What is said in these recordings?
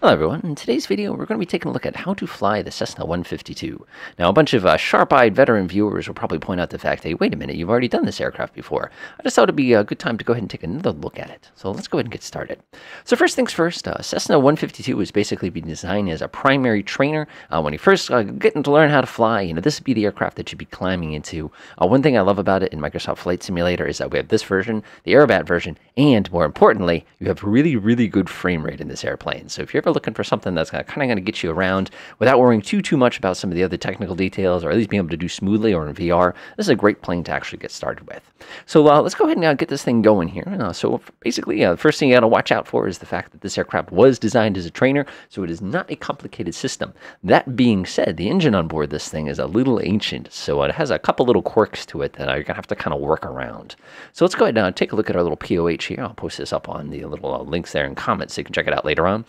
Hello everyone, in today's video we're going to be taking a look at how to fly the Cessna 152. Now a bunch of sharp-eyed veteran viewers will probably point out the fact, hey, wait a minute, you've already done this aircraft before. I just thought it'd be a good time to go ahead and take another look at it. So let's go ahead and get started. So first things first, Cessna 152 was basically been designed as a primary trainer. When you first getting to learn how to fly, this would be the aircraft that you'd be climbing into. One thing I love about it in Microsoft Flight Simulator is that we have this version, the Aerobat version, and more importantly, you have really good frame rate in this airplane. So if you're ever looking for something that's kind of going to get you around without worrying too much about some of the other technical details, or at least being able to do smoothly or in VR, this is a great plane to actually get started with. So let's go ahead and get this thing going here. So basically, the first thing you got to watch out for is the fact that this aircraft was designed as a trainer, so it is not a complicated system. That being said, the engine on board this thing is a little ancient, so it has a couple little quirks to it that you're going to have to kind of work around. So let's go ahead and take a look at our little POH here. I'll post this up on the little links there in comments so you can check it out later on.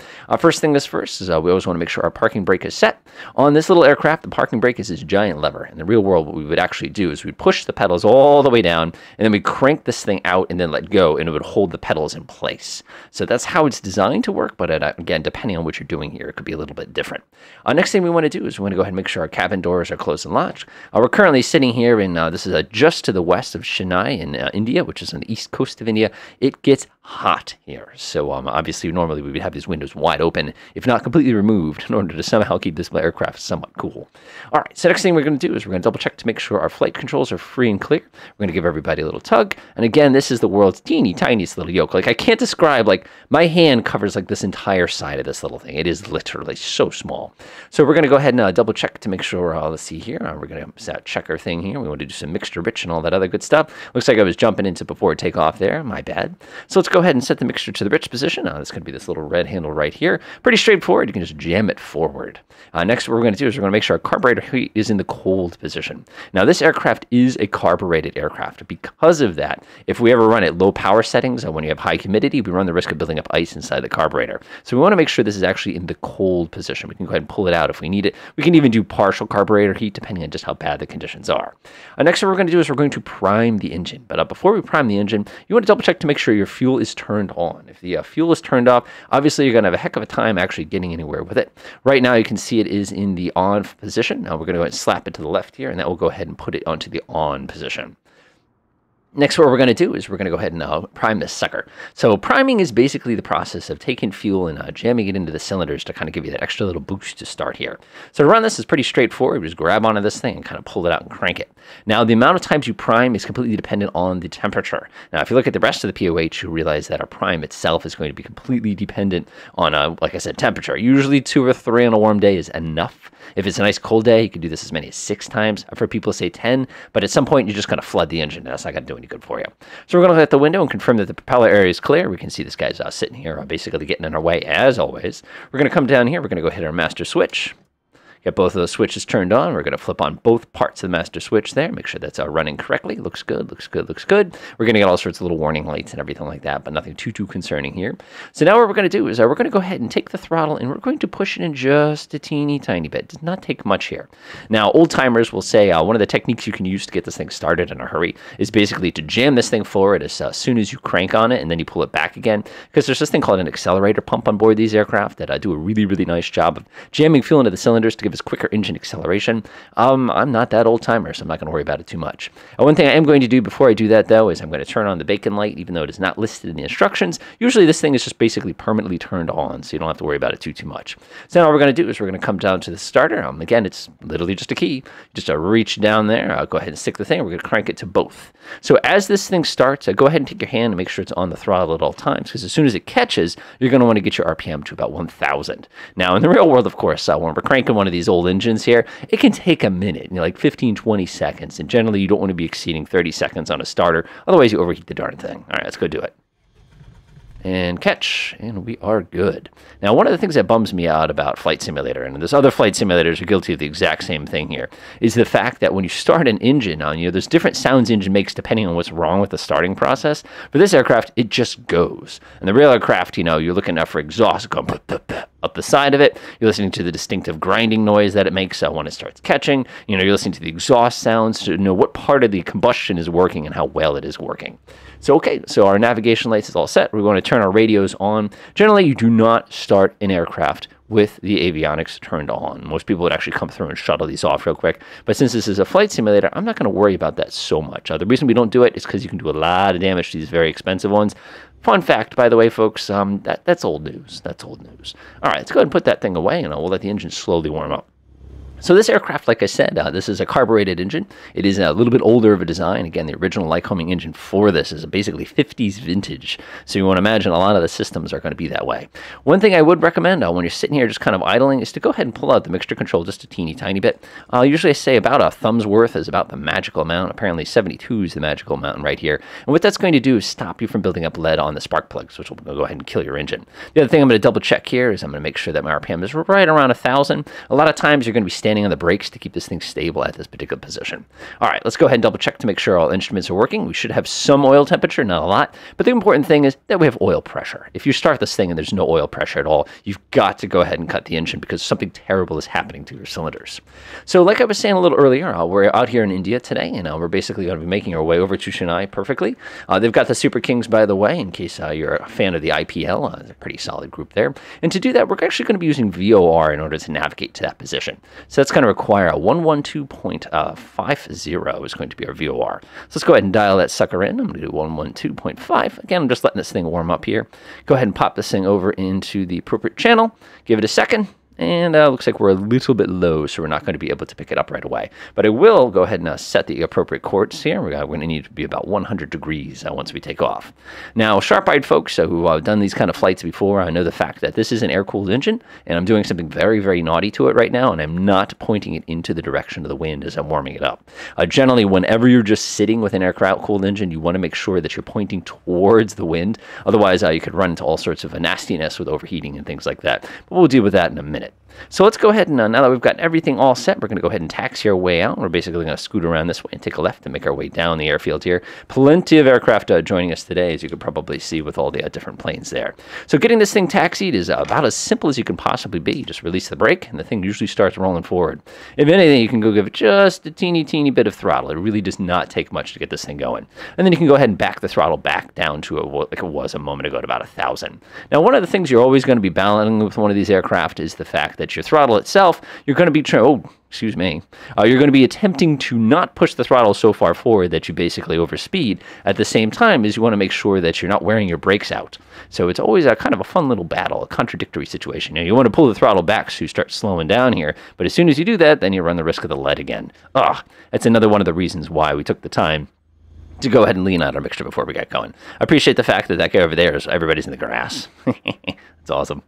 First thing first is we always want to make sure our parking brake is set. On this little aircraft, the parking brake is this giant lever. In the real world, what we would actually do is we'd push the pedals all the way down, and then we'd crank this thing out and then let go, and it would hold the pedals in place. So that's how it's designed to work, but again, depending on what you're doing here, it could be a little bit different. Next thing we want to do is we want to go ahead and make sure our cabin doors are closed and latched. We're currently sitting here in, this is just to the west of Chennai in India, which is on the east coast of India. It gets hot here. So obviously, normally we would have these windows wide open, if not completely removed, in order to somehow keep this aircraft somewhat cool. All right, so next thing we're going to do is we're going to double check to make sure our flight controls are free and clear. We're going to give everybody a little tug. And again, this is the world's tiniest little yoke. Like, I can't describe, like, my hand covers like this entire side of this little thing. It is literally so small. So we're going to go ahead and double check to make sure, let's see here. We're going to check our thing here. We want to do some mixture rich and all that other good stuff. Looks like I was jumping into before takeoff there. My bad. So let's go ahead and set the mixture to the rich position. This is going to be this little red handle right here. Pretty straightforward. You can just jam it forward. Next, what we're going to do is we're going to make sure our carburetor heat is in the cold position. Now, this aircraft is a carbureted aircraft. Because of that, if we ever run at low power settings, when you have high humidity, we run the risk of building up ice inside the carburetor. So we want to make sure this is actually in the cold position. We can go ahead and pull it out if we need it. We can even do partial carburetor heat, depending on just how bad the conditions are. Next, what we're going to do is we're going to prime the engine. But before we prime the engine, you want to double check to make sure your fuel is turned on. If the fuel is turned off, obviously you're going to have a heck of a time actually getting anywhere with it. Right now, you can see it is in the on position. Now we're going to go ahead and slap it to the left here, and that will go ahead and put it onto the on position. Next, what we're going to do is we're going to go ahead and prime this sucker. So priming is basically the process of taking fuel and jamming it into the cylinders to kind of give you that extra little boost to start here. So to run this is pretty straightforward. We just grab onto this thing and kind of pull it out and crank it. Now, the amount of times you prime is completely dependent on the temperature. Now, if you look at the rest of the POH, you realize that our prime itself is going to be completely dependent on, like I said, temperature. Usually 2 or 3 on a warm day is enough. If it's a nice cold day, you can do this as many as 6 times. I've heard people say 10, but at some point, you're just going to flood the engine. That's not going to do any good for you. So we're going to look at the window and confirm that the propeller area is clear. We can see this guy's sitting here, basically getting in our way, as always. We're going to come down here. We're going to go hit our master switch. Get both of those switches turned on. We're going to flip on both parts of the master switch there. Make sure that's running correctly. Looks good, looks good, looks good. We're going to get all sorts of little warning lights and everything like that, but nothing too concerning here. So now what we're going to do is we're going to go ahead and take the throttle, and we're going to push it in just a teeny tiny bit. It does not take much here. Now, old-timers will say one of the techniques you can use to get this thing started in a hurry is basically to jam this thing forward as soon as you crank on it, and then you pull it back again, because there's this thing called an accelerator pump on board these aircraft that do a really nice job of jamming fuel into the cylinders to give us quicker engine acceleration. I'm not that old timer, so I'm not going to worry about it too much. One thing I am going to do before I do that, though, is I'm going to turn on the bacon light, even though it is not listed in the instructions. Usually this thing is just basically permanently turned on, so you don't have to worry about it too much. So now what we're going to do is we're going to come down to the starter. Again, it's literally just a key. Just reach down there. I'll go ahead and stick the thing. We're going to crank it to both. So as this thing starts, go ahead and take your hand and make sure it's on the throttle at all times, because as soon as it catches, you're going to want to get your RPM to about 1,000. Now, in the real world, of course, when we're cranking one of these old engines here, it can take a minute, like 15-20 seconds, and generally you don't want to be exceeding 30 seconds on a starter, otherwise you overheat the darn thing. All right, let's go do it. And catch, and we are good. Now, one of the things that bums me out about Flight Simulator, and there's other flight simulators are guilty of the exact same thing here, is the fact that when you start an engine on, there's different sounds engine makes depending on what's wrong with the starting process. For this aircraft, it just goes. And the real aircraft, you're looking out for exhaust going, up the side of it. You're listening to the distinctive grinding noise that it makes when it starts catching. You're listening to the exhaust sounds to know what part of the combustion is working and how well it is working. So, okay, so our navigation lights is all set. We're going to turn our radios on. Generally, you do not start an aircraft with the avionics turned on. Most people would actually come through and shuttle these off real quick. But since this is a flight simulator, I'm not going to worry about that so much. The reason we don't do it is because you can do a lot of damage to these very expensive ones. Fun fact, by the way, folks, that's old news. That's old news. All right, let's go ahead and put that thing away, and we'll let the engine slowly warm up. So this aircraft, like I said, this is a carbureted engine. It is a little bit older of a design. Again, the original Lycoming engine for this is basically 50s vintage. So you want to imagine a lot of the systems are going to be that way. One thing I would recommend when you're sitting here just kind of idling is to go ahead and pull out the mixture control just a teeny tiny bit. Usually I say about a thumb's worth is about the magical amount. Apparently 72 is the magical amount right here. And what that's going to do is stop you from building up lead on the spark plugs, which will go ahead and kill your engine. The other thing I'm going to double check here is I'm going to make sure that my RPM is right around 1,000. A lot of times you're going to be standing on the brakes to keep this thing stable at this particular position. All right, let's go ahead and double check to make sure all instruments are working. We should have some oil temperature, not a lot, but the important thing is that we have oil pressure. If you start this thing and there's no oil pressure at all, you've got to go ahead and cut the engine because something terrible is happening to your cylinders. So like I was saying a little earlier, we're out here in India today, and we're basically going to be making our way over to Chennai perfectly. They've got the Super Kings, by the way, in case you're a fan of the IPL. It's a pretty solid group there. And to do that, we're actually going to be using VOR in order to navigate to that position. So that's going to require a 112.50 is going to be our VOR. So let's go ahead and dial that sucker in. I'm going to do 112.5. Again, I'm just letting this thing warm up here. Go ahead and pop this thing over into the appropriate channel. Give it a second. And looks like we're a little bit low, so we're not going to be able to pick it up right away. But I will go ahead and set the appropriate course here. We're going to need to be about 100 degrees once we take off. Now, sharp-eyed folks who have done these kind of flights before, I know the fact that this is an air-cooled engine, and I'm doing something very, very naughty to it right now, and I'm not pointing it into the direction of the wind as I'm warming it up. Generally, whenever you're just sitting with an air-cooled engine, you want to make sure that you're pointing towards the wind. Otherwise, you could run into all sorts of nastiness with overheating and things like that. But we'll deal with that in a minute. So let's go ahead and, now that we've got everything all set, we're going to go ahead and taxi our way out. We're basically going to scoot around this way and take a left and make our way down the airfield here. Plenty of aircraft joining us today, as you could probably see with all the different planes there. So getting this thing taxied is about as simple as you can possibly be. You just release the brake, and the thing usually starts rolling forward. If anything, you can go give it just a teeny bit of throttle. It really does not take much to get this thing going. And then you can go ahead and back the throttle back down to like it was a moment ago at about 1,000. Now, one of the things you're always going to be balancing with one of these aircraft is the fact that your throttle itself, you're going to be you're going to be attempting to not push the throttle so far forward that you basically overspeed. At the same time, as you want to make sure that you're not wearing your brakes out. So it's always a kind of a fun little battle, a contradictory situation. You want to pull the throttle back so you start slowing down here, but as soon as you do that, then you run the risk of the lead again. That's another one of the reasons why we took the time to go ahead and lean out our mixture before we got going. I appreciate the fact that that guy over there is everybody's in the grass. It's awesome.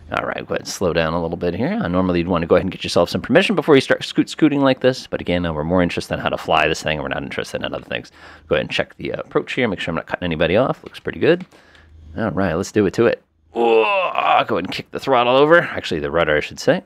All right, go ahead and slow down a little bit here. Normally, you'd want to go ahead and get yourself some permission before you start scooting like this. But again, we're more interested in how to fly this thing, and we're not interested in other things. Go ahead and check the approach here. Make sure I'm not cutting anybody off. Looks pretty good. All right, let's do it to it. Go ahead and kick the throttle over. Actually, the rudder, I should say.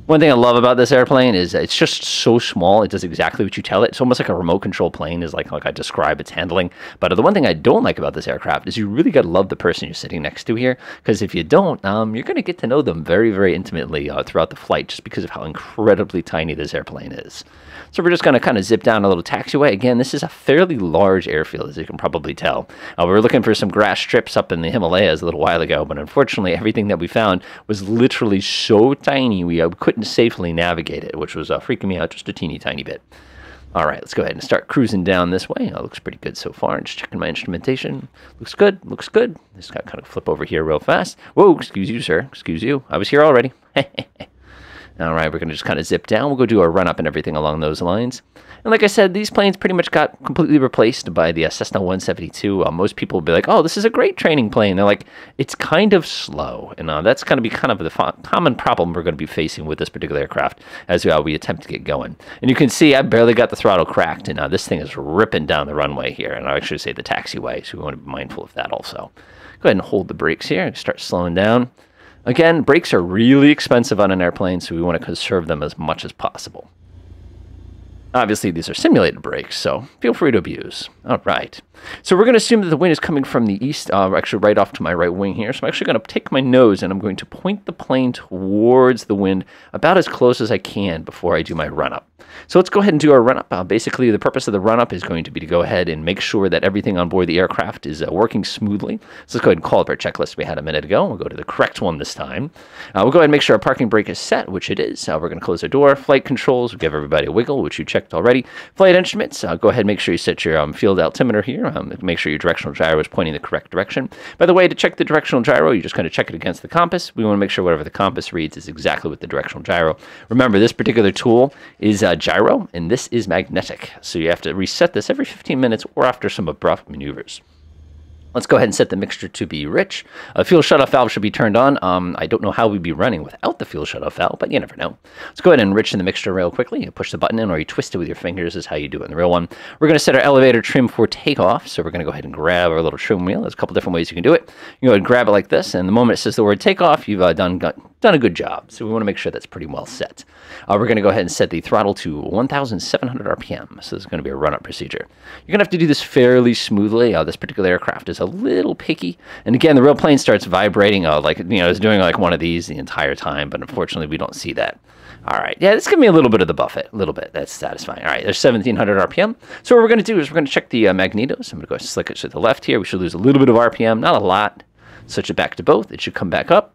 One thing I love about this airplane is it's just so small. It does exactly what you tell it. It's almost like a remote control plane is like I describe its handling. But the one thing I don't like about this aircraft is you really got to love the person you're sitting next to here. Because if you don't, you're going to get to know them very, very intimately throughout the flight just because of how incredibly tiny this airplane is. So we're just going to kind of zip down a little taxiway. Again, this is a fairly large airfield, as you can probably tell. We were looking for some grass strips up in the Himalayas a little while ago, but unfortunately, everything that we found was literally so tiny we couldn't safely navigate it, which was freaking me out just a teeny tiny bit. All right, let's go ahead and start cruising down this way. It looks pretty good so far. Just checking my instrumentation. Looks good, looks good. Just got to kind of flip over here real fast. Whoa, excuse you, sir. Excuse you. I was here already. All right, we're going to just kind of zip down. We'll go do our run-up and everything along those lines. And like I said, these planes pretty much got completely replaced by the Cessna 172. Most people will be like, oh, this is a great training plane. They're like, it's kind of slow. And that's going to be kind of the common problem we're going to be facing with this particular aircraft as we attempt to get going. And you can see I barely got the throttle cracked, and this thing is ripping down the runway here. And I actually say the taxiway, so we want to be mindful of that also. Go ahead and hold the brakes here and start slowing down. Again, brakes are really expensive on an airplane, so we want to conserve them as much as possible. Obviously, these are simulated brakes, so feel free to abuse. All right. So we're going to assume that the wind is coming from the east, actually right off to my right wing here. So I'm actually going to take my nose and I'm going to point the plane towards the wind about as close as I can before I do my run-up. So let's go ahead and do our run-up. Basically, the purpose of the run-up is going to be to go ahead and make sure that everything on board the aircraft is working smoothly. So let's go ahead and call up our checklist we had a minute ago. We'll go to the correct one this time. We'll go ahead and make sure our parking brake is set, which it is. We're going to close our door. Flight controls, we'll give everybody a wiggle, which you checked already. Flight instruments, go ahead and make sure you set your field altimeter here. Make sure your directional gyro is pointing the correct direction. By the way, to check the directional gyro, you just kind of check it against the compass. We want to make sure whatever the compass reads is exactly what the directional gyro. Remember, this particular tool is gyro, and this is magnetic. So you have to reset this every 15 minutes or after some abrupt maneuvers. Let's go ahead and set the mixture to be rich. Fuel shutoff valve should be turned on. I don't know how we'd be running without the fuel shutoff valve, but you never know. Let's go ahead and enrich in the mixture real quickly. You push the button in or you twist it with your fingers is how you do it in the real one. We're going to set our elevator trim for takeoff. So we're going to go ahead and grab our little trim wheel. There's a couple different ways you can do it. You can go ahead and grab it like this, and the moment it says the word takeoff, you've done a good job. So we want to make sure that's pretty well set. We're going to go ahead and set the throttle to 1,700 RPM. So this is going to be a run-up procedure. You're going to have to do this fairly smoothly. This particular aircraft is a little picky. And again, the real plane starts vibrating like, it's doing like one of these the entire time. But unfortunately, we don't see that. All right. Yeah, this gives me a little bit of the buffet. A little bit. That's satisfying. All right. There's 1,700 RPM. So what we're going to do is we're going to check the magnetos. I'm going to go slick it to the left here. We should lose a little bit of RPM. Not a lot. Switch it back to both. It should come back up,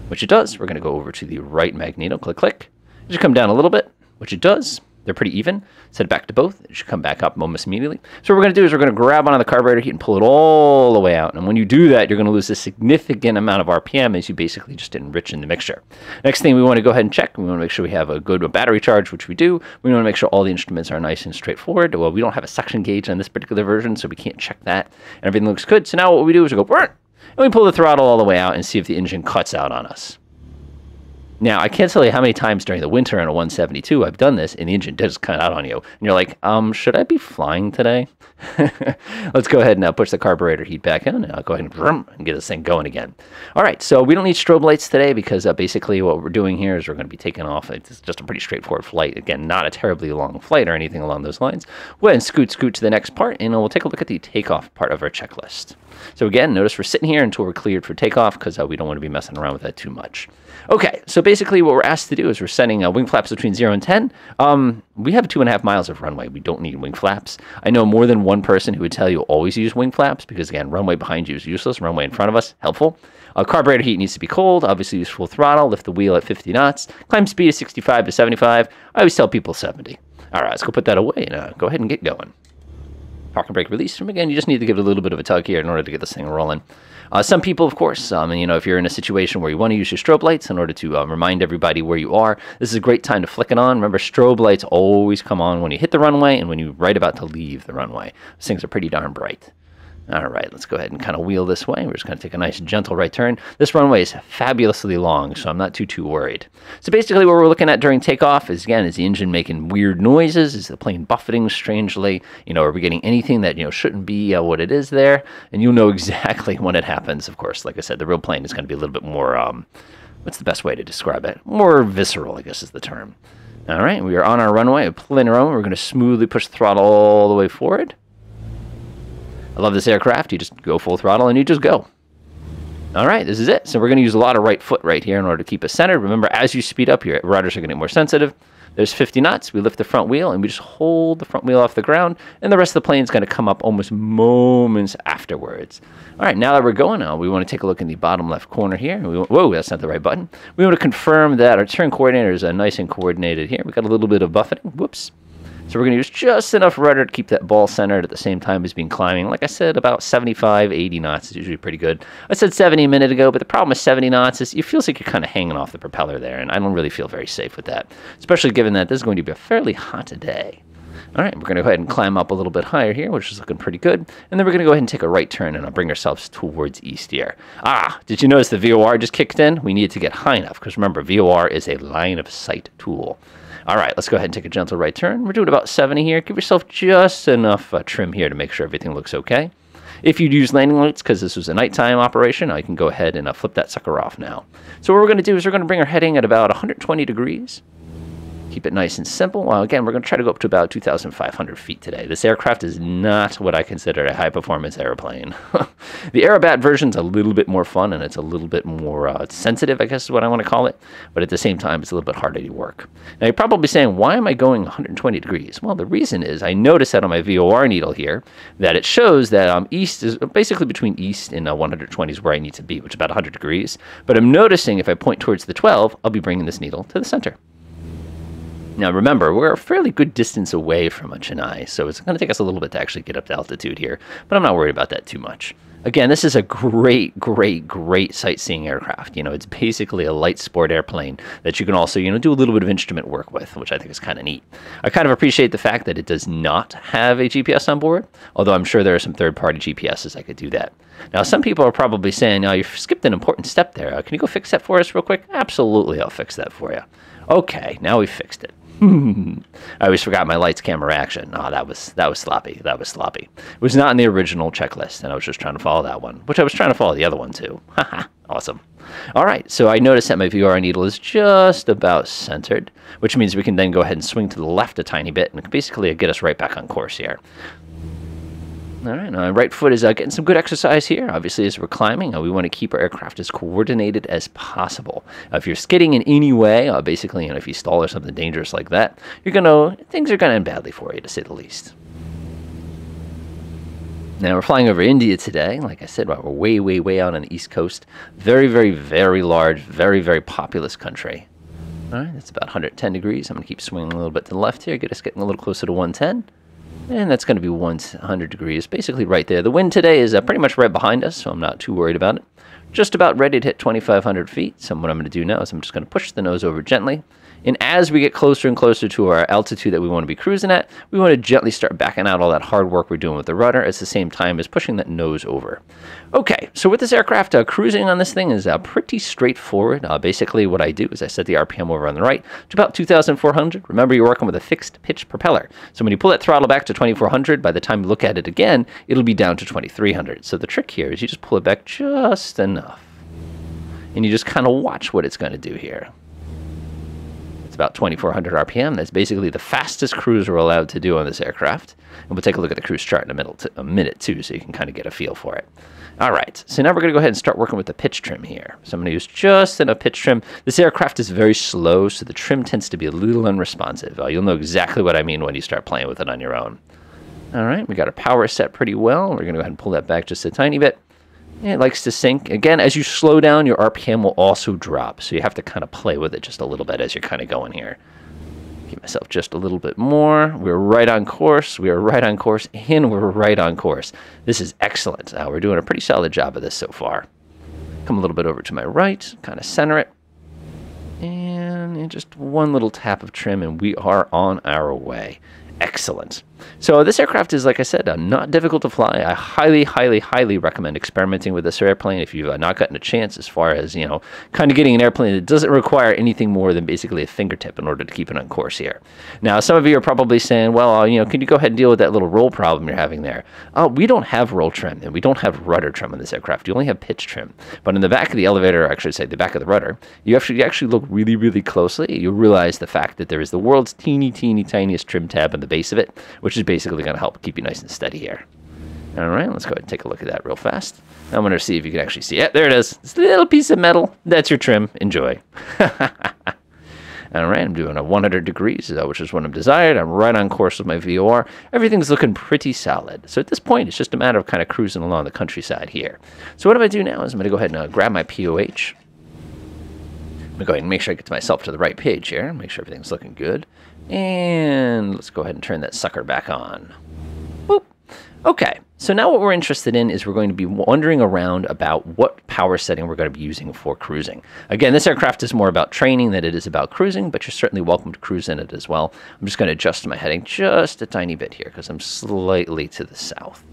which it does. We're going to go over to the right magneto. Click, click. It should come down a little bit, which it does. They're pretty even. Set it back to both. It should come back up almost immediately. So what we're going to do is we're going to grab onto the carburetor heat and pull it all the way out. And when you do that, you're going to lose a significant amount of RPM as you basically just enrich in the mixture. Next thing we want to go ahead and check. We want to make sure we have a good battery charge, which we do. We want to make sure all the instruments are nice and straightforward. Well, we don't have a suction gauge on this particular version, so we can't check that. And everything looks good. So now what we do is we go, and we pull the throttle all the way out and see if the engine cuts out on us. Now, I can't tell you how many times during the winter on a 172 I've done this, and the engine does cut out on you. And you're like, should I be flying today? Let's go ahead and push the carburetor heat back in. And I'll go ahead and get this thing going again. All right, so we don't need strobe lights today because basically what we're doing here is we're going to be taking off. It's just a pretty straightforward flight. Again, not a terribly long flight or anything along those lines. Go ahead and scoot to the next part, and we'll take a look at the takeoff part of our checklist. So again, notice we're sitting here until we're cleared for takeoff because we don't want to be messing around with that too much. Okay, so basically what we're asked to do is we're setting wing flaps between 0 and 10. We have 2.5 miles of runway. We don't need wing flaps. I know more than one person who would tell you always use wing flaps because, again, runway behind you is useless. Runway in front of us, helpful. Carburetor heat needs to be cold. Obviously, use full throttle. Lift the wheel at 50 knots. Climb speed is 65 to 75. I always tell people 70. All right, let's go put that away and go ahead and get going. Parking brake release. And again, you just need to give it a little bit of a tug here in order to get this thing rolling. Some people, of course, if you're in a situation where you want to use your strobe lights in order to remind everybody where you are, this is a great time to flick it on. Remember, strobe lights always come on when you hit the runway and when you're right about to leave the runway. These things are pretty darn bright. All right, let's go ahead and kind of wheel this way. We're just going to take a nice gentle right turn. This runway is fabulously long, so I'm not too worried. So basically what we're looking at during takeoff is, again, is the engine making weird noises? Is the plane buffeting strangely? Are we getting anything that, shouldn't be what it is there? And you'll know exactly when it happens, of course. Like I said, the real plane is going to be a little bit more, what's the best way to describe it? More visceral, I guess is the term. All right, we are on our runway, plenty of room. We're going to smoothly push the throttle all the way forward. I love this aircraft. You just go full throttle and you just go. All right, this is it. So we're going to use a lot of right foot right here in order to keep us centered. Remember, as you speed up, your rudders are getting more sensitive. There's 50 knots. We lift the front wheel and we just hold the front wheel off the ground, and the rest of the plane is going to come up almost moments afterwards. All right, now that we're going on, we want to take a look in the bottom left corner here. Whoa, that's not the right button. We want to confirm that our turn coordinator is nice and coordinated here. We've got a little bit of buffeting. Whoops. So we're going to use just enough rudder to keep that ball centered at the same time as being climbing. Like I said, about 75, 80 knots is usually pretty good. I said 70 a minute ago, but the problem with 70 knots is it feels like you're kind of hanging off the propeller there, and I don't really feel very safe with that, especially given that this is going to be a fairly hot day. All right, we're going to go ahead and climb up a little bit higher here, which is looking pretty good. And then we're going to go ahead and take a right turn and bring ourselves towards east here. Did you notice the VOR just kicked in? We needed to get high enough because remember, VOR is a line of sight tool. All right, let's go ahead and take a gentle right turn. We're doing about 70 here. Give yourself just enough trim here to make sure everything looks okay. If you'd use landing lights, because this was a nighttime operation, I can go ahead and flip that sucker off now. So what we're going to do is we're going to bring our heading at about 120 degrees. Keep it nice and simple. Well, again, we're going to try to go up to about 2,500 feet today. This aircraft is not what I consider a high-performance airplane. The Aerobat version's a little bit more fun, and it's a little bit more sensitive, I guess is what I want to call it. But at the same time, it's a little bit harder to work. Now, you're probably saying, why am I going 120 degrees? Well, the reason is I noticed that on my VOR needle here, that it shows that east is basically between east and 120 is where I need to be, which is about 100 degrees. But I'm noticing if I point towards the 12, I'll be bringing this needle to the center. Now remember, we're a fairly good distance away from Chennai, so it's going to take us a little bit to actually get up to altitude here, but I'm not worried about that too much. Again, this is a great sightseeing aircraft. It's basically a light sport airplane that you can also, do a little bit of instrument work with, which I think is kind of neat. I kind of appreciate the fact that it does not have a GPS on board, although I'm sure there are some third-party GPSs that could do that. Now, some people are probably saying, now you've skipped an important step there. Can you go fix that for us real quick? Absolutely, I'll fix that for you. Okay, now we fixed it. I always forgot my lights, camera, action. Oh, that was sloppy. That was sloppy. It was not in the original checklist, and I was just trying to follow that one, which I was trying to follow the other one too. Haha, awesome. All right, so I noticed that my VOR needle is just about centered, which means we can then go ahead and swing to the left a tiny bit and basically get us right back on course here. All right, now right foot is getting some good exercise here. Obviously, as we're climbing, we want to keep our aircraft as coordinated as possible. If you're skidding in any way, basically, if you stall or something dangerous like that, things are going to end badly for you, to say the least. Now, we're flying over India today. Like I said, we're way out on the East Coast. Very large, very populous country. All right, that's about 110 degrees. I'm going to keep swinging a little bit to the left here, get us getting a little closer to 110. And that's going to be 100 degrees, basically right there. The wind today is pretty much right behind us, so I'm not too worried about it. Just about ready to hit 2,500 feet. So what I'm going to do now is I'm just going to push the nose over gently. And as we get closer and closer to our altitude that we want to be cruising at, we want to gently start backing out all that hard work we're doing with the rudder at the same time as pushing that nose over. Okay, so with this aircraft, cruising on this thing is pretty straightforward. Basically, what I do is I set the RPM over on the right to about 2,400. Remember, you're working with a fixed pitch propeller. So when you pull that throttle back to 2,400, by the time you look at it again, it'll be down to 2,300. So the trick here is you just pull it back just enough. And you just kind of watch what it's going to do here. It's about 2,400 RPM. That's basically the fastest cruise we're allowed to do on this aircraft. And we'll take a look at the cruise chart in a minute, too, so you can kind of get a feel for it. All right, so now we're going to go ahead and start working with the pitch trim here. So I'm going to use just enough pitch trim. This aircraft is very slow, so the trim tends to be a little unresponsive. You'll know exactly what I mean when you start playing with it on your own. All right, we got our power set pretty well. We're going to go ahead and pull that back just a tiny bit. It likes to sink. Again, as you slow down, your RPM will also drop, so you have to kind of play with it just a little bit as you're kind of going here. Give myself just a little bit more. We're right on course. We are right on course, and we're right on course. This is excellent. We're doing a pretty solid job of this so far. Come a little bit over to my right, kind of center it. And just one little tap of trim, and we are on our way. Excellent. So this aircraft is, like I said, not difficult to fly. I highly recommend experimenting with this airplane if you've not gotten a chance as far as, kind of getting an airplane that doesn't require anything more than basically a fingertip in order to keep it on course here. Now, some of you are probably saying, well, can you go ahead and deal with that little roll problem you're having there? We don't have roll trim, and we don't have rudder trim on this aircraft. You only have pitch trim. But in the back of the elevator, or actually say the back of the rudder, you actually look really closely. You'll realize the fact that there is the world's tiniest trim tab on the base of it, which is basically going to help keep you nice and steady here. All right, let's go ahead and take a look at that real fast. I'm going to see if you can actually see it. There it is. It's a little piece of metal. That's your trim. Enjoy. All right, I'm doing a 100 degrees, which is what I'm desired. I'm right on course with my VOR. Everything's looking pretty solid. So at this point, it's just a matter of kind of cruising along the countryside here. So what I'm going to do now is I'm going to go ahead and grab my POH. I'm going to go ahead and make sure I get myself to the right page here. Make sure everything's looking good. And let's go ahead and turn that sucker back on. Boop. Okay, so now what we're interested in is we're going to be wandering around about what power setting we're going to be using for cruising. Again, this aircraft is more about training than it is about cruising, but you're certainly welcome to cruise in it as well. I'm just going to adjust my heading just a tiny bit here because I'm slightly to the south.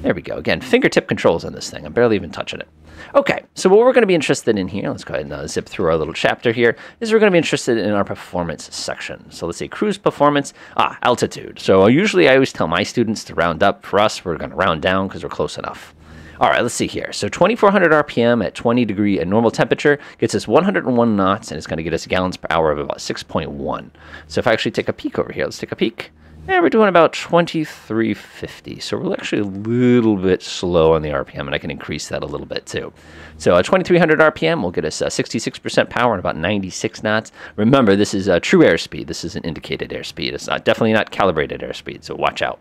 There we go. Again, fingertip controls on this thing. I'm barely even touching it. Okay, so what we're going to be interested in here, let's go ahead and zip through our little chapter here, is we're going to be interested in our performance section. So let's say cruise performance, altitude. So usually I always tell my students to round up. For us, we're going to round down because we're close enough. All right, let's see here. So 2,400 RPM at 20 degree at normal temperature gets us 101 knots, and it's going to get us gallons per hour of about 6.1. So if I actually take a peek over here, let's take a peek. And we're doing about 2350. So we're actually a little bit slow on the RPM, and I can increase that a little bit too. So 2300 RPM will get us 66% power and about 96 knots. Remember, this is true airspeed. This is an indicated airspeed. It's definitely not calibrated airspeed, so watch out.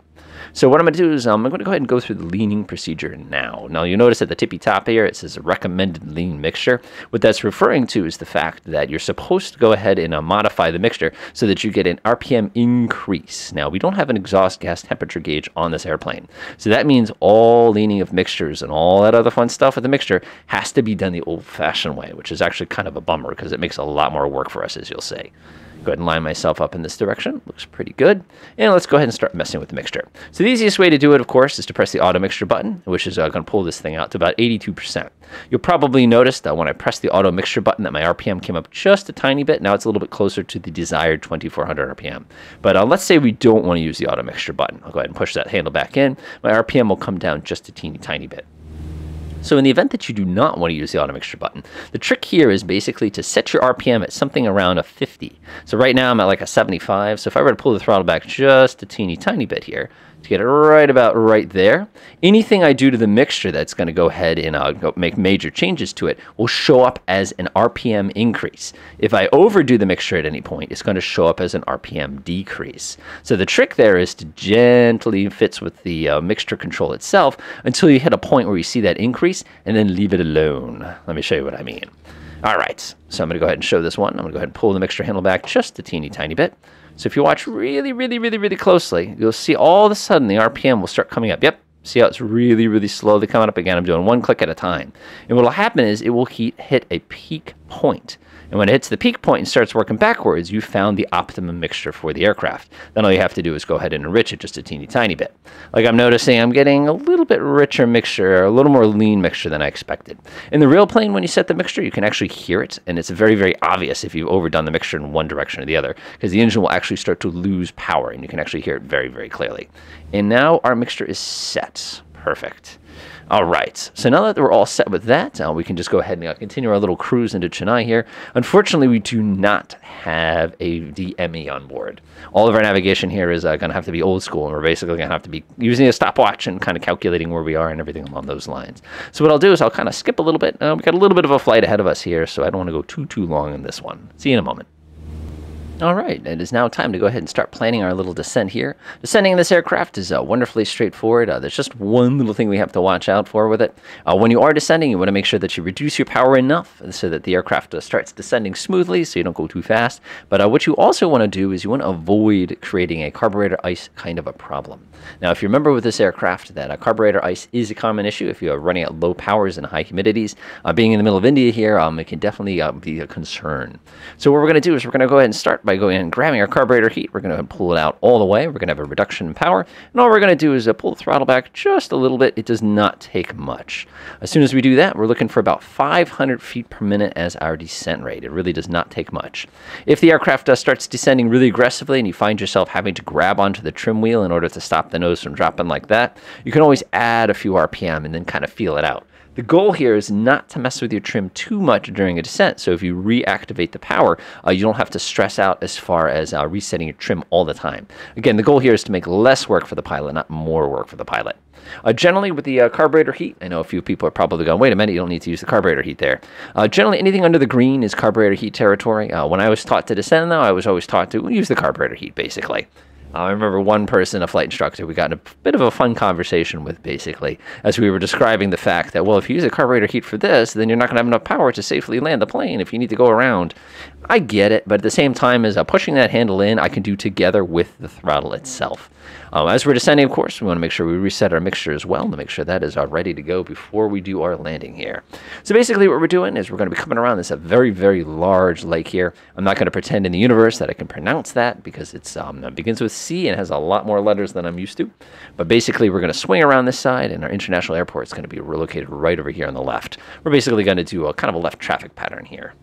So what I'm going to do is I'm going to go ahead and go through the leaning procedure now. Now you'll notice at the tippy top here it says a recommended lean mixture. What that's referring to is the fact that you're supposed to go ahead and modify the mixture so that you get an RPM increase. Now we don't have an exhaust gas temperature gauge on this airplane. So that means all leaning of mixtures and all that other fun stuff with the mixture has to be done the old-fashioned way, which is actually kind of a bummer because it makes a lot more work for us, as you'll see. Go ahead and line myself up in this direction. Looks pretty good. And let's go ahead and start messing with the mixture. So the easiest way to do it, of course, is to press the auto mixture button, which is going to pull this thing out to about 82%. You'll probably notice that when I press the auto mixture button that my RPM came up just a tiny bit. Now it's a little bit closer to the desired 2400 RPM. But let's say we don't want to use the auto mixture button. I'll go ahead and push that handle back in. My RPM will come down just a teeny tiny bit. So in the event that you do not want to use the auto mixture button, the trick here is basically to set your RPM at something around a 50. So right now I'm at like a 75. So if I were to pull the throttle back just a teeny tiny bit here, to get it right about right there, anything I do to the mixture that's going to go ahead and make major changes to it will show up as an RPM increase. If I overdo the mixture at any point, it's going to show up as an RPM decrease. So the trick there is to gently fits with the mixture control itself until you hit a point where you see that increase and then leave it alone. Let me show you what I mean. All right, so I'm going to go ahead and show this one. I'm going to go ahead and pull the mixture handle back just a teeny tiny bit. So if you watch really closely, you'll see all of a sudden the RPM will start coming up. Yep, see how it's really slowly coming up again. I'm doing one click at a time. And what will happen is it will hit a peak point. And when it hits the peak point and starts working backwards, you found the optimum mixture for the aircraft. Then all you have to do is go ahead and enrich it just a teeny tiny bit. Like I'm noticing I'm getting a little bit richer mixture, a little more lean mixture than I expected. In the real plane, when you set the mixture, you can actually hear it, and it's very obvious if you've overdone the mixture in one direction or the other, because the engine will actually start to lose power, and you can actually hear it very clearly. And now our mixture is set. Perfect. All right, so now that we're all set with that, we can just go ahead and continue our little cruise into Chennai here. Unfortunately, we do not have a DME on board. All of our navigation here is going to have to be old school, and we're basically going to have to be using a stopwatch and kind of calculating where we are and everything along those lines. So what I'll do is I'll kind of skip a little bit. We've got a little bit of a flight ahead of us here, so I don't want to go too long in this one. See you in a moment. All right, it is now time to go ahead and start planning our little descent here. Descending in this aircraft is wonderfully straightforward. There's just one little thing we have to watch out for with it. When you are descending, you want to make sure that you reduce your power enough so that the aircraft starts descending smoothly so you don't go too fast. But what you also want to do is you want to avoid creating a carburetor ice kind of a problem. Now, if you remember with this aircraft that carburetor ice is a common issue if you are running at low powers and high humidities. Being in the middle of India here, it can definitely be a concern. So what we're going to do is we're going to go ahead and start by going and grabbing our carburetor heat. We're going to pull it out all the way. We're going to have a reduction in power. And all we're going to do is pull the throttle back just a little bit. It does not take much. As soon as we do that, we're looking for about 500 feet per minute as our descent rate. It really does not take much. If the aircraft starts descending really aggressively and you find yourself having to grab onto the trim wheel in order to stop the nose from dropping like that, you can always add a few RPM and then kind of feel it out. The goal here is not to mess with your trim too much during a descent, so if you reactivate the power, you don't have to stress out as far as resetting your trim all the time. Again, the goal here is to make less work for the pilot, not more work for the pilot. Generally, with the carburetor heat, I know a few people are probably going, wait a minute, you don't need to use the carburetor heat there. Generally, anything under the green is carburetor heat territory. When I was taught to descend, though, I was always taught to use the carburetor heat, basically. I remember one person, a flight instructor, we got in a bit of a fun conversation with, basically, as we were describing the fact that, well, if you use a carburetor heat for this, then you're not going to have enough power to safely land the plane if you need to go around. I get it, but at the same time as pushing that handle in, I can do together with the throttle itself. As we're descending, of course, we want to make sure we reset our mixture as well to make sure that is ready to go before we do our landing here. So basically what we're doing is we're going to be coming around this very large lake here. I'm not going to pretend in the universe that I can pronounce that because it begins with C and has a lot more letters than I'm used to. But basically we're going to swing around this side, and our international airport is going to be located right over here on the left. We're basically going to do a kind of a left traffic pattern here.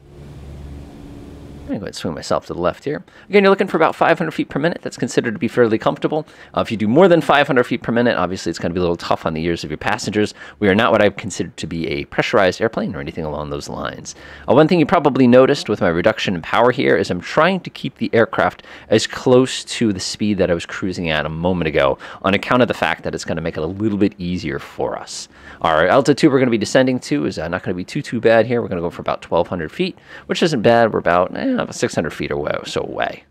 I'm going to go ahead and swing myself to the left here. Again, you're looking for about 500 feet per minute. That's considered to be fairly comfortable. If you do more than 500 feet per minute, obviously it's going to be a little tough on the ears of your passengers. We are not what I consider to be a pressurized airplane or anything along those lines. One thing you probably noticed with my reduction in power here is I'm trying to keep the aircraft as close to the speed that I was cruising at a moment ago on account of the fact that it's going to make it a little bit easier for us. Our altitude we're going to be descending to is not going to be too bad here. We're going to go for about 1,200 feet, which isn't bad. We're about 600 feet or so away.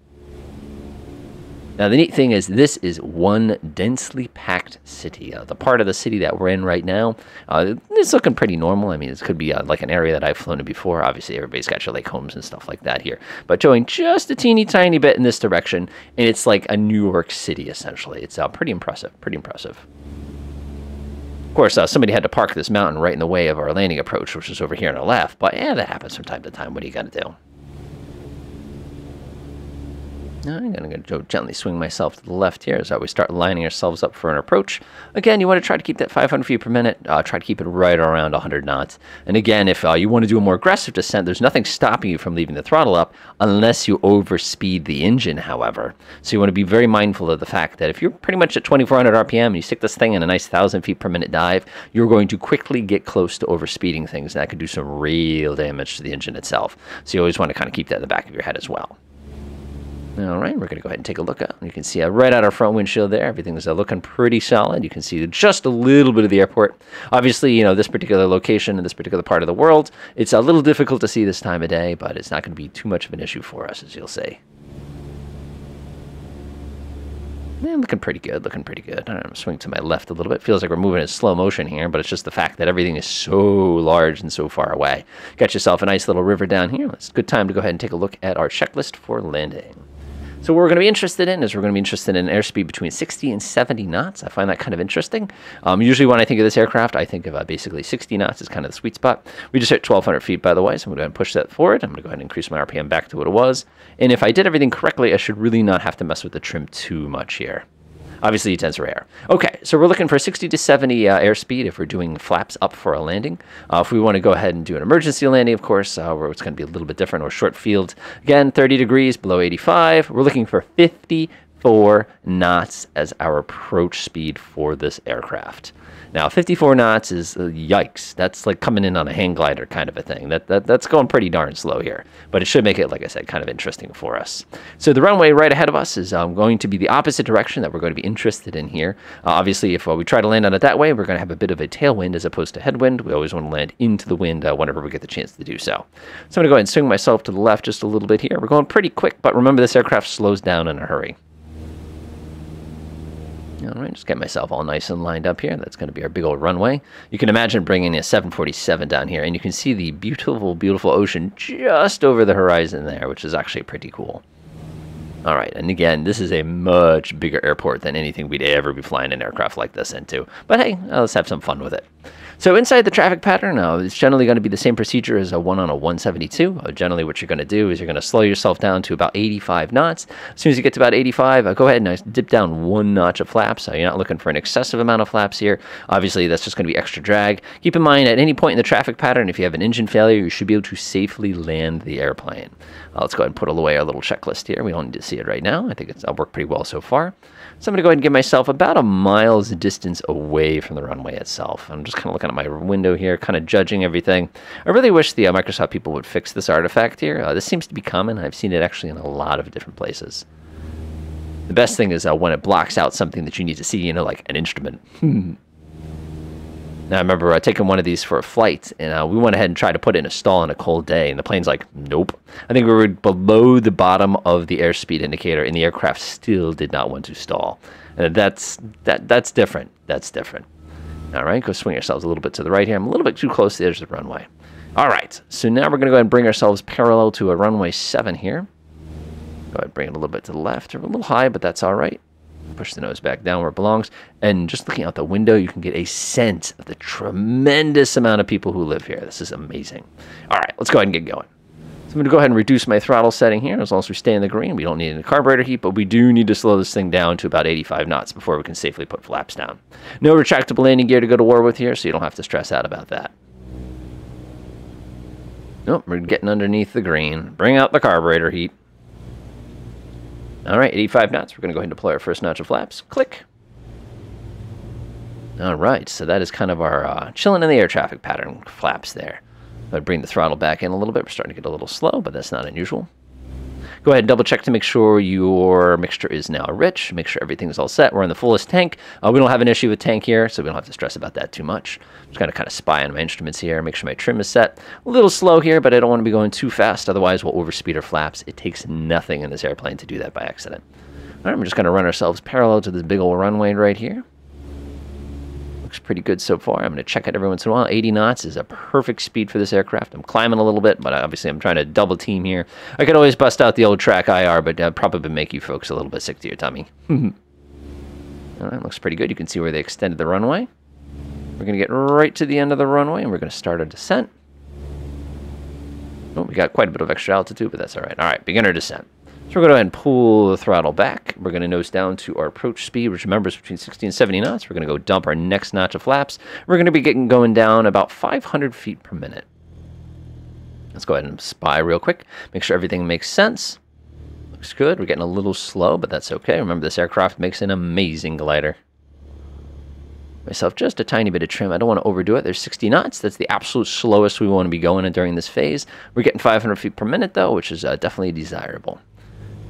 Now, the neat thing is this is one densely packed city. The part of the city that we're in right now, it's looking pretty normal. I mean, this could be like an area that I've flown in before. Obviously, everybody's got your lake homes and stuff like that here. But showing just a teeny tiny bit in this direction, and it's like a New York City, essentially. It's pretty impressive, pretty impressive. Of course, somebody had to park this mountain right in the way of our landing approach, which is over here on the left. But yeah, that happens from time to time. What are you going to do? I'm going to go gently swing myself to the left here as we start lining ourselves up for an approach. Again, you want to try to keep that 500 feet per minute. Try to keep it right around 100 knots. And again, if you want to do a more aggressive descent, there's nothing stopping you from leaving the throttle up unless you overspeed the engine, however. So you want to be very mindful of the fact that if you're pretty much at 2,400 RPM and you stick this thing in a nice 1,000 feet per minute dive, you're going to quickly get close to overspeeding things. And that could do some real damage to the engine itself. So you always want to kind of keep that in the back of your head as well. All right, we're going to go ahead and take a look at. You can see right at our front windshield there, everything's looking pretty solid. You can see just a little bit of the airport. Obviously, you know, this particular location in this particular part of the world, it's a little difficult to see this time of day, but it's not going to be too much of an issue for us, as you'll see. Yeah, looking pretty good, looking pretty good. I'm going to swing to my left a little bit. Feels like we're moving in slow motion here, but it's just the fact that everything is so large and so far away. Got yourself a nice little river down here. It's a good time to go ahead and take a look at our checklist for landing. So what we're going to be interested in is we're going to be interested in airspeed between 60 and 70 knots. I find that kind of interesting. Usually when I think of this aircraft, I think of basically 60 knots is kind of the sweet spot. We just hit 1,200 feet, by the way, so I'm going to go ahead and push that forward. I'm going to go ahead and increase my RPM back to what it was. And if I did everything correctly, I should really not have to mess with the trim too much here. Obviously, it tends to rare. Okay, so we're looking for 60 to 70 airspeed if we're doing flaps up for a landing. If we want to go ahead and do an emergency landing, of course, where it's going to be a little bit different, or short field. Again, 30 degrees, below 85. We're looking for 54 knots as our approach speed for this aircraft. Now, 54 knots is, yikes, that's like coming in on a hang glider kind of a thing. That's going pretty darn slow here. But it should make it, like I said, kind of interesting for us. So the runway right ahead of us is going to be the opposite direction that we're going to be interested in here. Obviously, if we try to land on it that way, we're going to have a bit of a tailwind as opposed to headwind. We always want to land into the wind whenever we get the chance to do so. So I'm going to go ahead and swing myself to the left just a little bit here. We're going pretty quick, but remember this aircraft slows down in a hurry. All right, just get myself all nice and lined up here. That's going to be our big old runway. You can imagine bringing a 747 down here, and you can see the beautiful, beautiful ocean just over the horizon there, which is actually pretty cool. All right, and again, this is a much bigger airport than anything we'd ever be flying an aircraft like this into. But hey, let's have some fun with it. So inside the traffic pattern, it's generally going to be the same procedure as a 172. Generally, what you're going to do is you're going to slow yourself down to about 85 knots. As soon as you get to about 85, go ahead and dip down one notch of flaps. You're not looking for an excessive amount of flaps here. Obviously, that's just going to be extra drag. Keep in mind, at any point in the traffic pattern, if you have an engine failure, you should be able to safely land the airplane. Let's go ahead and put away our little checklist here. We don't need to see it right now. I think it's worked pretty well so far. So I'm going to go ahead and get myself about a mile's distance away from the runway itself. I'm just kind of looking at my window here, kind of judging everything. I really wish the Microsoft people would fix this artifact here. This seems to be common. I've seen it actually in a lot of different places. The best thing is when it blocks out something that you need to see, you know, like an instrument. Now, I remember taking one of these for a flight, and we went ahead and tried to put it in a stall on a cold day, and the plane's like, nope. I think we were below the bottom of the airspeed indicator, and the aircraft still did not want to stall. And that's different. That's different. All right, go swing ourselves a little bit to the right here. I'm a little bit too close to the edge of the runway. All right, so now we're going to go ahead and bring ourselves parallel to a runway 7 here. Go ahead and bring it a little bit to the left. We're a little high, but that's all right. Push the nose back down where it belongs. And just looking out the window, you can get a sense of the tremendous amount of people who live here. This is amazing. All right, let's go ahead and get going. So I'm going to go ahead and reduce my throttle setting here. As long as we stay in the green, we don't need any carburetor heat, but we do need to slow this thing down to about 85 knots before we can safely put flaps down. No retractable landing gear to go to war with here, so you don't have to stress out about that. Nope, we're getting underneath the green. Bring out the carburetor heat. All right, 85 knots. We're going to go ahead and deploy our first notch of flaps. Click. All right, so that is kind of our chilling in the air traffic pattern flaps there. I'd bring the throttle back in a little bit. We're starting to get a little slow, but that's not unusual. Go ahead and double check to make sure your mixture is now rich. Make sure everything's all set. We're in the fullest tank. We don't have an issue with tank here, so we don't have to stress about that too much. Just kind of spy on my instruments here. Make sure my trim is set. A little slow here, but I don't want to be going too fast. Otherwise, we'll overspeed our flaps. It takes nothing in this airplane to do that by accident. All right, we're just going to run ourselves parallel to this big old runway right here. Looks pretty good so far. I'm going to check it every once in a while. 80 knots is a perfect speed for this aircraft. I'm climbing a little bit, but obviously I'm trying to double team here. I could always bust out the old track IR, but that'd probably make you folks a little bit sick to your tummy. All right, looks pretty good. You can see where they extended the runway. We're going to get right to the end of the runway, and we're going to start a descent. Oh, we got quite a bit of extra altitude, but that's all right. All right, beginner descent. So we're going to go ahead and pull the throttle back. We're going to nose down to our approach speed, which remember is between 60 and 70 knots. We're going to go dump our next notch of flaps. We're going to be going down about 500 feet per minute. Let's go ahead and spy real quick. Make sure everything makes sense. Looks good. We're getting a little slow, but that's okay. Remember, this aircraft makes an amazing glider. Myself just a tiny bit of trim. I don't want to overdo it. There's 60 knots. That's the absolute slowest we want to be going in during this phase. We're getting 500 feet per minute, though, which is definitely desirable.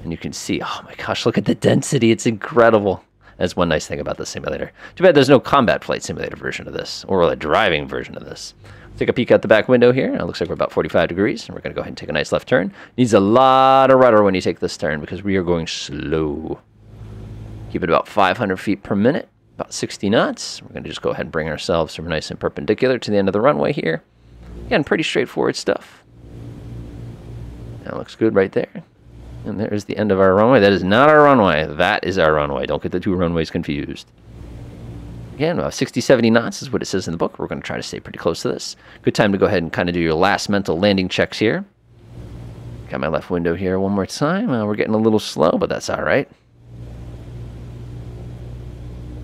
And you can see, oh my gosh, look at the density. It's incredible. That's one nice thing about the simulator. Too bad there's no combat flight simulator version of this, or a driving version of this. Take a peek out the back window here. It looks like we're about 45 degrees, and we're going to go ahead and take a nice left turn. Needs a lot of rudder when you take this turn because we are going slow. Keep it about 500 feet per minute, about 60 knots. We're going to just go ahead and bring ourselves from nice and perpendicular to the end of the runway here. Again, pretty straightforward stuff. That looks good right there. And there's the end of our runway. That is not our runway. That is our runway. Don't get the two runways confused. Again, 60, 70 knots is what it says in the book. We're going to try to stay pretty close to this. Good time to go ahead and kind of do your last mental landing checks here. Got my left window here one more time. We're getting a little slow, but that's all right.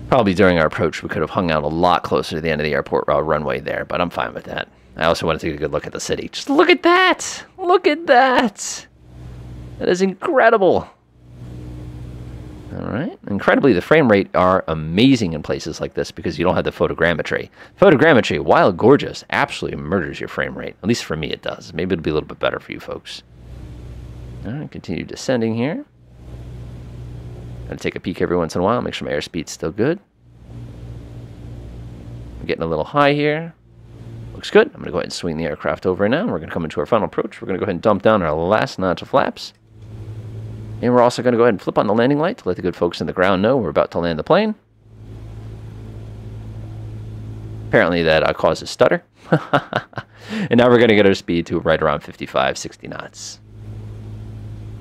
Probably during our approach, we could have hung out a lot closer to the end of the airport runway there, but I'm fine with that. I also want to take a good look at the city. Just look at that! Look at that! That is incredible. All right. Incredibly, the frame rate are amazing in places like this because you don't have the photogrammetry. Photogrammetry, while gorgeous, absolutely murders your frame rate. At least for me it does. Maybe it'll be a little bit better for you folks. All right, continue descending here. Gotta take a peek every once in a while, make sure my airspeed's still good. I'm getting a little high here. Looks good. I'm going to go ahead and swing the aircraft over now. We're going to come into our final approach. We're going to go ahead and dump down our last notch of flaps. And we're also going to go ahead and flip on the landing light to let the good folks in the ground know we're about to land the plane. Apparently that causes stutter. And now we're going to get our speed to right around 55, 60 knots.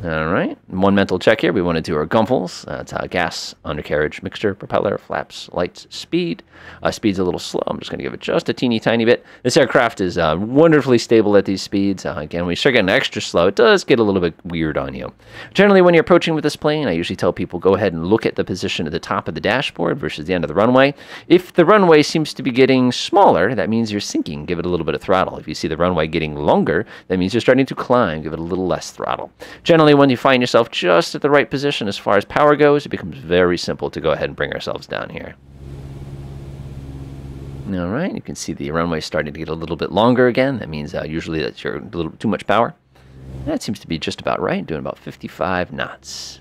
All right, one mental check here. We want to do our gumples. That's gas, undercarriage, mixture, propeller, flaps, lights, speed. Speed's a little slow. I'm just going to give it just a teeny tiny bit. This aircraft is wonderfully stable at these speeds. Again, when you start getting extra slow, it does get a little bit weird on you. Generally, when you're approaching with this plane, I usually tell people go ahead and look at the position at the top of the dashboard versus the end of the runway. If the runway seems to be getting smaller, that means you're sinking. Give it a little bit of throttle. If you see the runway getting longer, that means you're starting to climb. Give it a little less throttle. Generally, when you find yourself just at the right position as far as power goes, it becomes very simple to go ahead and bring ourselves down here. All right, you can see the runway starting to get a little bit longer again. That means usually that's a little too much power. That seems to be just about right, doing about 55 knots.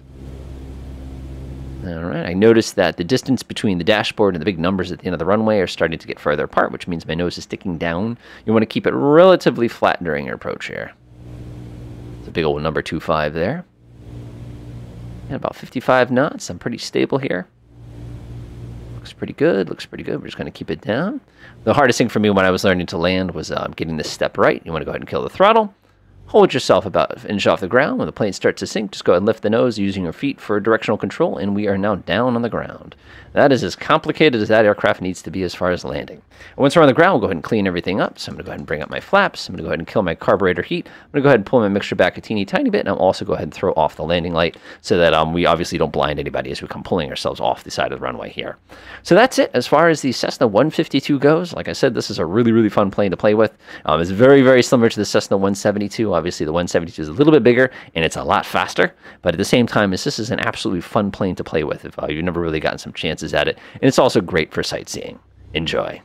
All right, I noticed that the distance between the dashboard and the big numbers at the end of the runway are starting to get further apart, which means my nose is sticking down. You want to keep it relatively flat during your approach here. It's a big old number 25 there. And about 55 knots. I'm pretty stable here. Looks pretty good. Looks pretty good. We're just going to keep it down. The hardest thing for me when I was learning to land was getting this step right. You want to go ahead and kill the throttle. Hold yourself about an inch off the ground. When the plane starts to sink, just go ahead and lift the nose using your feet for directional control, and we are now down on the ground. That is as complicated as that aircraft needs to be as far as landing. And once we're on the ground, we'll go ahead and clean everything up. So I'm going to go ahead and bring up my flaps. I'm going to go ahead and kill my carburetor heat. I'm going to go ahead and pull my mixture back a teeny tiny bit, and I'll also go ahead and throw off the landing light so that we obviously don't blind anybody as we come pulling ourselves off the side of the runway here. So that's it as far as the Cessna 152 goes. Like I said, this is a really, really fun plane to play with. It's very, very similar to the Cessna 172. Obviously, the 172 is a little bit bigger, and it's a lot faster. But at the same time, this is an absolutely fun plane to play with if you've never really gotten some chances at it. And it's also great for sightseeing. Enjoy.